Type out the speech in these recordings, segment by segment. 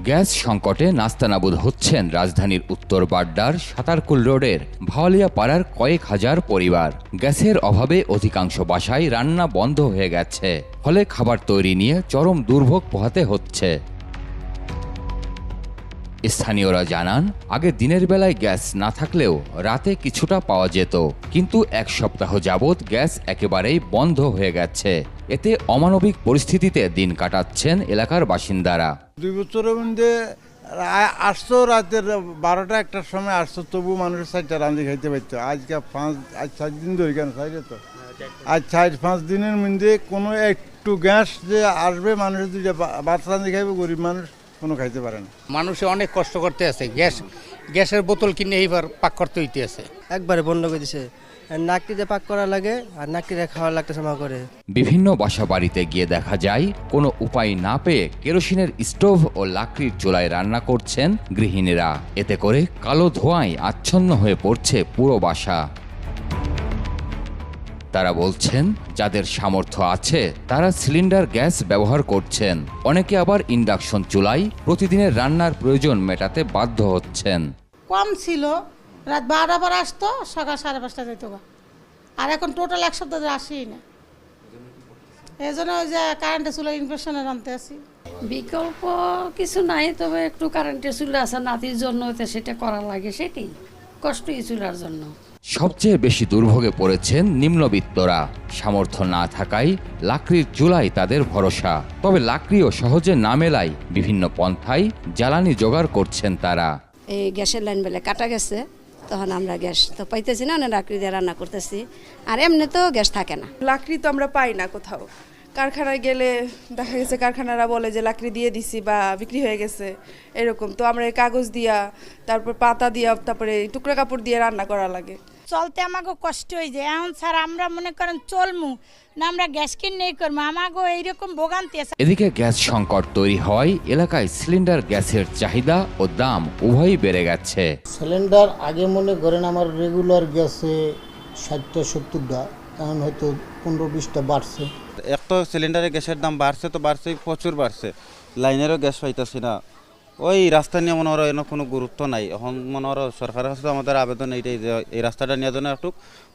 Gas সংকটে নাস্তানাবুদ হচ্ছেন রাজধানীর উত্তর বাড্ডার সাতারকুল রোডের ভাওয়ালিয়া পাড়ার কয়েক হাজার পরিবার। গ্যাসের অভাবে অধিকাংশ বাসায় রান্না বন্ধ হয়ে গেছে, ফলে খাবার তৈরি নিয়ে চরম দুর্ভোগ পোহাতে হচ্ছে। স্থানীয়রা জানান, আগে দিনের বেলায় গ্যাস না থাকলেও রাতে কিছুটা পাওয়া যেত, কিন্তু এক সপ্তাহ যাবৎ গ্যাস একেবারেই বন্ধ হয়ে গেছে। এতে অমানবিক পরিস্থিতিতে দিন কাটাচ্ছেন এলাকার বাসিন্দারা। 2 বছরের মধ্যে আসতো রাতের 12টা-1টার সময় আসতো, তবু মানুষের 4টা রাঁধি খাইতে পারতো। আজ 4 দিন ধরে কেন খাইলে তো আজ 4-5 দিনের মধ্যে কোনো একটু গ্যাস যে আসবে, মানুষের 2টা ভাত রাঁধি খাইবে, গরিব মানুষ কোনো খাইতে পারে না। মানুষে অনেক কষ্ট করতে আছে, গ্যাসের বোতল কিনে এইবার পাক করতে হইতে আছে। একবারে বন্ধ করে দিছে, নাকটিতে পাক করা লাগে আর নাকটিতে খাওয়া লাগতেছে মা করে। বিভিন্ন বাসা বাড়িতে গিয়ে দেখা যায়, কোনো উপায় না পেয়ে কেরোসিনের স্টোভ ও লাকড়ির চুলায় রান্না করছেন গৃহিণীরা। এতে করে কালো ধোঁয়ায় আচ্ছন্ন হয়ে পড়ছে পুরো বাসা। তারা বলছেন, যাদের সামর্থ্য আছে তারা সিলিন্ডার গ্যাস ব্যবহার করছেন, অনেকে আবার ইন্ডাকশন চুলায় প্রতিদিনের রান্নার প্রয়োজন মেটাতে বাধ্য হচ্ছেন। কম ছিল, রাত 12টা পর আসতো, সকাল 5:30 যেত, আর এখন টোটাল 1 সপ্তাহ ধরে আসেই না। এই জন্য ওই যে কারেন্টের চুলা ইনফেকশনে রানতে আসি। বিকল্প কিছু নাই, তবে একটু কারেন্টের চুলা আছে নাতির জন্য, সেটা করা লাগে, সেটাই কষ্টই চুলার জন্য। সবচেয়ে বেশি দুর্ভোগে পড়েছেন নিম্নবিত্তরা। সামর্থ্য না থাকায় লাকড়ির চুলায় তাদের ভরসা, তবে লাকড়িও সহজে না মেলায় বিভিন্ন পন্থায় জ্বালানি জোগাড় করছেন তারা। এই গ্যাসের লাইন বেলা কাটা গেছে, তখন আমরা গ্যাস তো পাইতেছি না, লাকড়ি দিয়ে রান্না করতেছি, আর এমনি তো গ্যাস থাকে না। লাকড়ি তো আমরা পাই না কোথাও। কারখানায় গেলে দেখা গেছে কারখানারা বলে যে লাকড়ি দিয়ে দিছি বা বিক্রি হয়ে গেছে, এরকম। তো আমরা এই কাগজ দিয়া, তারপর পাতা দিয়া, তারপরে টুকরা কাপড় দিয়ে রান্না করা লাগে। চলতে আমাকে কষ্ট হয়ে যায় এখন, স্যার আমরা মনে করেন চলমু না, আমরা গ্যাস কিনে করবো, আমাকে এইরকম ভোগান্তি আছে। এদিকে গ্যাস সংকট তৈরি হয় এলাকায় সিলিন্ডার গ্যাসের চাহিদা ও দাম উভয়ই বেড়ে গেছে। সিলিন্ডার আগে মনে করেন আমার রেগুলার গ্যাসে 60-70টা, এখন হয়তো 15-20টা বাড়ছে। একটা সিলিন্ডারের গ্যাসের দাম বাড়ছে তো বাড়ছেই, প্রচুর বাড়ছে। লাইনেরও গ্যাস পাইতেছি না। ওই রাস্তা নিয়ে মনে হয় এনে কোনো গুরুত্ব নাই। এখন মনে হয় সরকারের কাছে আমাদের আবেদন এইটাই যে এই রাস্তাটা নিয়ে যেন একটু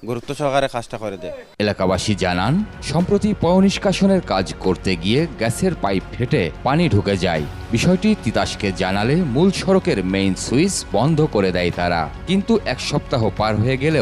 গুরুত্ব সহকারে কাজটা করে দেয়। এলাকাবাসী জানান, সম্প্রতি পয়ঃনিষ্কাশনের কাজ করতে গিয়ে গ্যাসের পাইপ ফেটে পানি ঢুকে যায়। বিষয়টি তিতাসকে জানালে মূল সড়কের মেইন সুইচ বন্ধ করে দেয় তারা, কিন্তু 1 সপ্তাহ পার হয়ে গেলেও